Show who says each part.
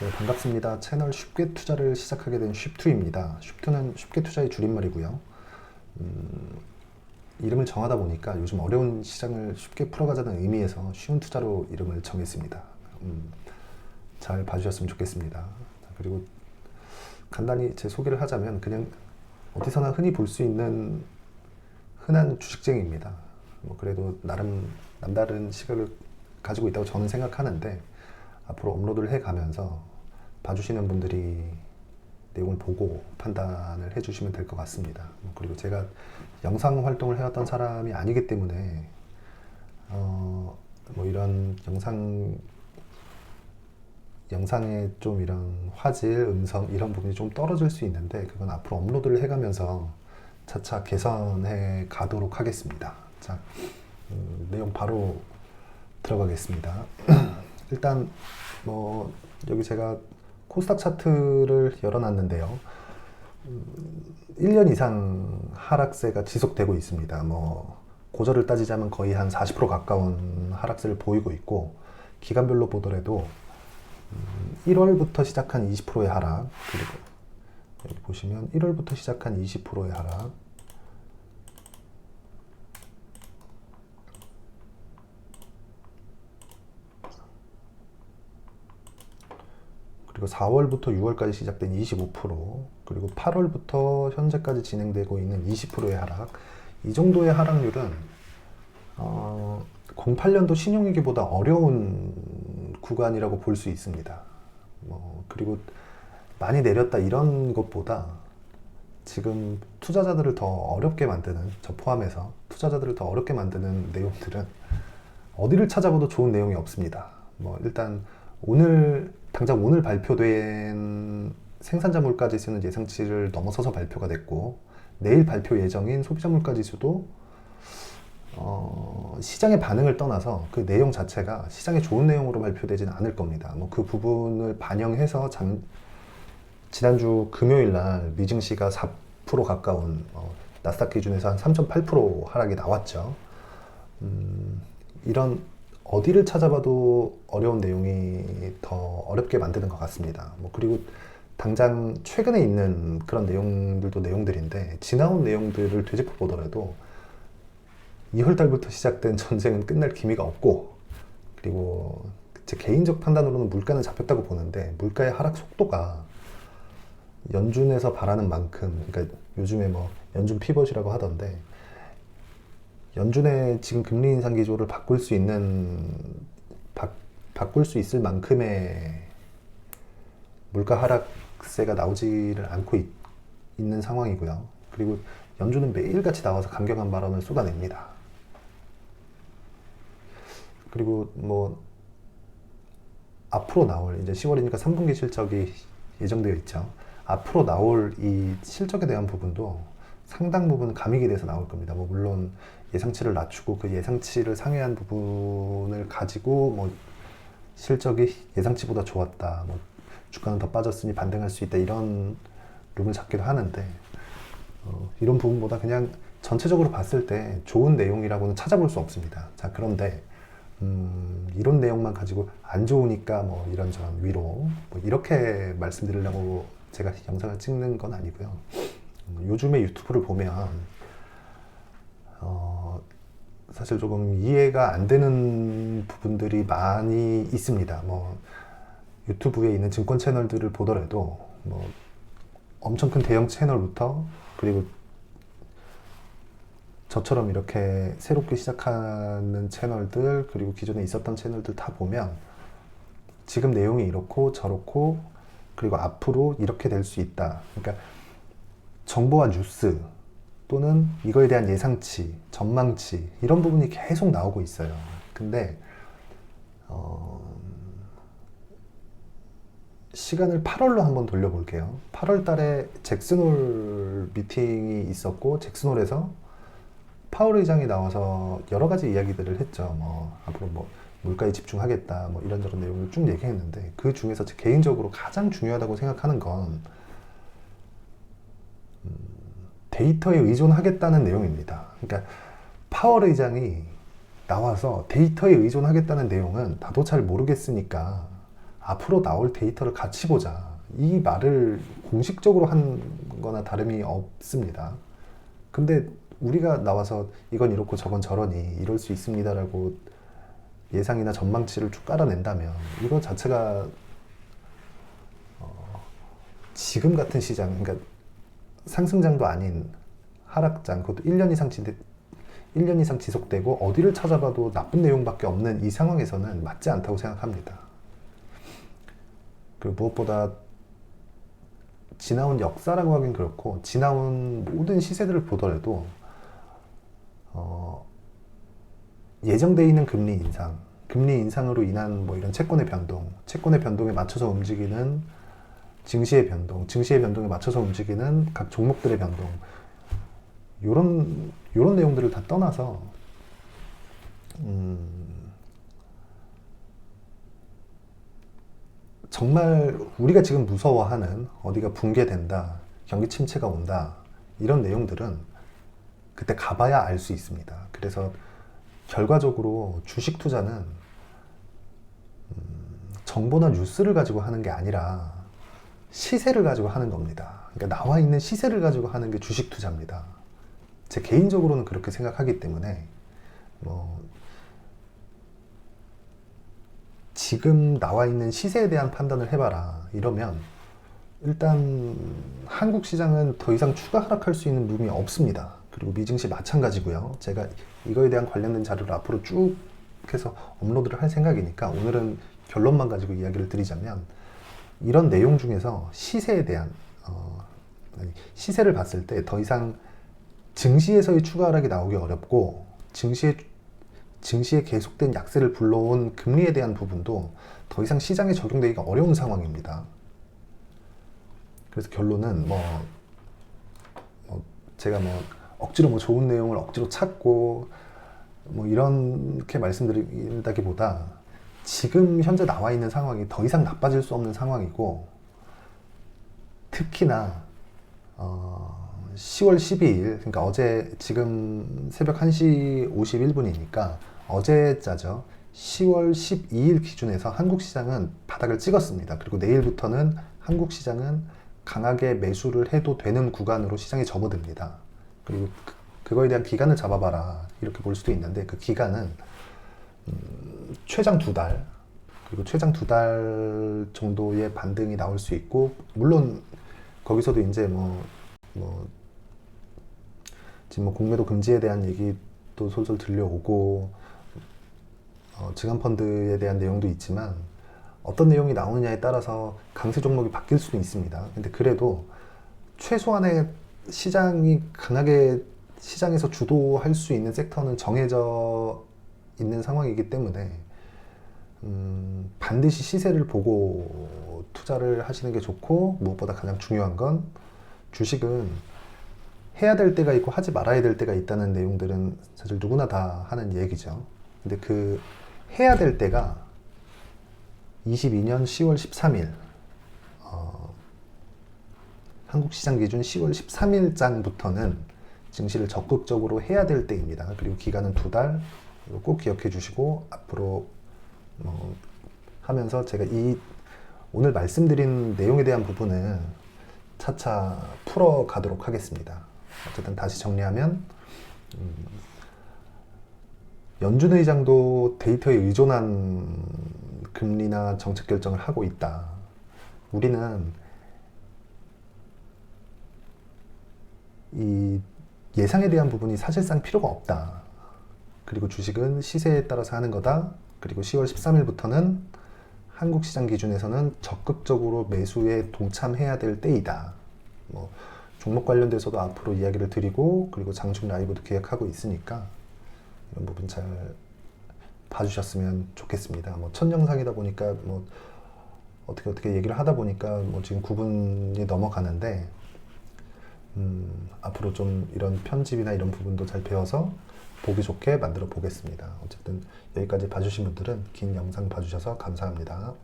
Speaker 1: 네, 반갑습니다. 채널 쉽게 투자를 시작하게 된 쉽투입니다. 쉽투는 쉽게 투자의 줄임말이고요. 이름을 정하다 보니까 요즘 어려운 시장을 쉽게 풀어가자는 의미에서 쉬운 투자로 이름을 정했습니다. 잘 봐주셨으면 좋겠습니다. 그리고 간단히 제 소개를 하자면 그냥 어디서나 흔히 볼 수 있는 흔한 주식쟁이입니다. 뭐 그래도 나름 남다른 시각을 가지고 있다고 저는 생각하는데 앞으로 업로드를 해가면서 봐주시는 분들이 내용을 보고 판단을 해주시면 될 것 같습니다. 그리고 제가 영상 활동을 해왔던 사람이 아니기 때문에 뭐 이런 영상의 좀 이런 화질, 음성 이런 부분이 좀 떨어질 수 있는데 그건 앞으로 업로드를 해가면서 차차 개선해 가도록 하겠습니다. 자, 내용 바로 들어가겠습니다. 일단 뭐 여기 제가 코스닥 차트를 열어놨는데요. 1년 이상 하락세가 지속되고 있습니다. 뭐 고저를 따지자면 거의 한 40% 가까운 하락세를 보이고 있고 기간별로 보더라도 1월부터 시작한 20%의 하락, 그리고 여기 보시면 1월부터 시작한 20%의 하락, 그리고 4월부터 6월까지 시작된 25%, 그리고 8월부터 현재까지 진행되고 있는 20%의 하락. 이 정도의 하락률은 08년도 신용위기보다 어려운 구간이라고 볼 수 있습니다. 그리고 많이 내렸다 이런 것보다 지금 투자자들을 더 어렵게 만드는, 저 포함해서 투자자들을 더 어렵게 만드는 내용들은 어디를 찾아봐도 좋은 내용이 없습니다. 일단 당장 오늘 발표된 생산자 물가지수는 예상치를 넘어서서 발표가 됐고, 내일 발표 예정인 소비자 물가지수도 시장의 반응을 떠나서 그 내용 자체가 시장에 좋은 내용으로 발표되지는 않을 겁니다. 그 부분을 반영해서 지난주 금요일 날 미증시가 4% 가까운 나스닥 기준에서 한 3.8% 하락이 나왔죠. 이런 어디를 찾아봐도 어려운 내용이 더 어렵게 만드는 것 같습니다. 그리고 당장 최근에 있는 그런 내용들도 내용들인데 지나온 내용들을 되짚어 보더라도 2월달부터 시작된 전쟁은 끝날 기미가 없고, 그리고 제 개인적 판단으로는 물가는 잡혔다고 보는데 물가의 하락 속도가 연준에서 바라는 만큼, 그러니까 요즘에 뭐 연준 피벗이라고 하던데 연준의 지금 금리 인상 기조를 바꿀 수 있을 만큼의 물가 하락세가 나오지를 않고 있는 상황이고요. 그리고 연준은 매일같이 나와서 강경한 발언을 쏟아냅니다. 그리고 뭐 앞으로 나올 이제 10월이니까 3분기 실적이 예정되어 있죠. 앞으로 나올 이 실적에 대한 부분도 상당 부분 가미기 돼서 나올 겁니다. 물론 예상치를 낮추고 그 예상치를 상회한 부분을 가지고 실적이 예상치보다 좋았다, 주가는 더 빠졌으니 반등할 수 있다, 이런 룸을 잡기도 하는데 이런 부분보다 그냥 전체적으로 봤을 때 좋은 내용이라고는 찾아볼 수 없습니다. 자, 그런데 이런 내용만 가지고 안 좋으니까 이런저런 위로 이렇게 말씀드리려고 제가 영상을 찍는 건 아니고요. 요즘에 유튜브를 보면 사실 조금 이해가 안 되는 부분들이 많이 있습니다. 유튜브에 있는 증권 채널들을 보더라도 엄청 큰 대형 채널부터, 그리고 저처럼 이렇게 새롭게 시작하는 채널들, 그리고 기존에 있었던 채널들 다 보면 지금 내용이 이렇고 저렇고 그리고 앞으로 이렇게 될 수 있다, 그러니까 정보와 뉴스 또는 이거에 대한 예상치, 전망치, 이런 부분이 계속 나오고 있어요. 근데 시간을 8월로 한번 돌려볼게요. 8월 달에 잭슨홀 미팅이 있었고, 잭슨홀에서 파월 의장이 나와서 여러 가지 이야기들을 했죠. 앞으로 물가에 집중하겠다, 이런저런 내용을 쭉 얘기했는데 그 중에서 제 개인적으로 가장 중요하다고 생각하는 건 데이터에 의존하겠다는 내용입니다. 그러니까 파월 의장이 나와서 데이터에 의존하겠다는 내용은 나도 잘 모르겠으니까 앞으로 나올 데이터를 같이 보자. 이 말을 공식적으로 한 거나 다름이 없습니다. 근데 우리가 나와서 이건 이렇고 저건 저러니 이럴 수 있습니다라고 예상이나 전망치를 쭉 깔아낸다면 이거 자체가 지금 같은 시장, 그러니까 상승장도 아닌 하락장, 그것도 1년 이상 지속되고 어디를 찾아봐도 나쁜 내용밖에 없는 이 상황에서는 맞지 않다고 생각합니다. 그리고 무엇보다 지나온 역사라고 하긴 그렇고 지나온 모든 시세들을 보더라도 예정되어 있는 금리 인상으로 인한 뭐 이런 채권의 변동에 맞춰서 움직이는 증시의 변동에 맞춰서 움직이는 각 종목들의 변동, 요런 내용들을 다 떠나서 정말 우리가 지금 무서워하는 어디가 붕괴된다, 경기 침체가 온다, 이런 내용들은 그때 가봐야 알 수 있습니다. 그래서 결과적으로 주식 투자는 정보나 뉴스를 가지고 하는 게 아니라 시세를 가지고 하는 겁니다. 그러니까 나와 있는 시세를 가지고 하는 게 주식 투자입니다. 제 개인적으로는 그렇게 생각하기 때문에 지금 나와 있는 시세에 대한 판단을 해봐라 이러면 일단 한국 시장은 더 이상 추가 하락할 수 있는 룸이 없습니다. 그리고 미증시 마찬가지고요. 제가 이거에 대한 관련된 자료를 앞으로 쭉 해서 업로드를 할 생각이니까 오늘은 결론만 가지고 이야기를 드리자면, 이런 내용 중에서 시세에 대한 시세를 봤을 때 더 이상 증시에서의 추가 하락이 나오기 어렵고 증시에 계속된 약세를 불러온 금리에 대한 부분도 더 이상 시장에 적용되기가 어려운 상황입니다. 그래서 결론은 제가 억지로 좋은 내용을 억지로 찾고 이렇게 말씀드린다기보다 지금 현재 나와 있는 상황이 더 이상 나빠질 수 없는 상황이고, 특히나 10월 12일, 그러니까 어제, 지금 새벽 1시 51분이니까 어제자죠. 10월 12일 기준에서 한국 시장은 바닥을 찍었습니다. 그리고 내일부터는 한국 시장은 강하게 매수를 해도 되는 구간으로 시장이 접어듭니다. 그리고 그거에 대한 기간을 잡아봐라 이렇게 볼 수도 있는데, 그 기간은 최장 2달, 그리고 최장 2달 정도의 반등이 나올 수 있고, 물론 거기서도 이제 지금 공매도 금지에 대한 얘기도 솔솔 들려오고 증한펀드에 대한 내용도 있지만, 어떤 내용이 나오느냐에 따라서 강세 종목이 바뀔 수도 있습니다. 근데 그래도 최소한의 시장이 강하게 시장에서 주도할 수 있는 섹터는 정해져 있는 상황이기 때문에 반드시 시세를 보고 투자를 하시는 게 좋고, 무엇보다 가장 중요한 건 주식은 해야 될 때가 있고 하지 말아야 될 때가 있다는 내용들은 사실 누구나 다 하는 얘기죠. 근데 그 해야 될 때가 22년 10월 13일 한국 시장 기준 10월 13일장부터는 증시를 적극적으로 해야 될 때입니다. 그리고 기간은 2달, 꼭 기억해 주시고 앞으로 하면서 제가 오늘 말씀드린 내용에 대한 부분은 차차 풀어가도록 하겠습니다. 어쨌든 다시 정리하면 연준 의장도 데이터에 의존한 금리나 정책 결정을 하고 있다. 우리는 이 예상에 대한 부분이 사실상 필요가 없다. 그리고 주식은 시세에 따라서 하는 거다. 그리고 10월 13일부터는 한국 시장 기준에서는 적극적으로 매수에 동참해야 될 때이다. 종목 관련돼서도 앞으로 이야기를 드리고, 그리고 장중 라이브도 계획하고 있으니까 이런 부분 잘 봐주셨으면 좋겠습니다. 첫 영상이다 보니까 어떻게 얘기를 하다 보니까 지금 9분이 넘어가는데, 앞으로 좀 이런 편집이나 이런 부분도 잘 배워서 보기 좋게 만들어 보겠습니다. 어쨌든 여기까지 봐주신 분들은 긴 영상 봐주셔서 감사합니다.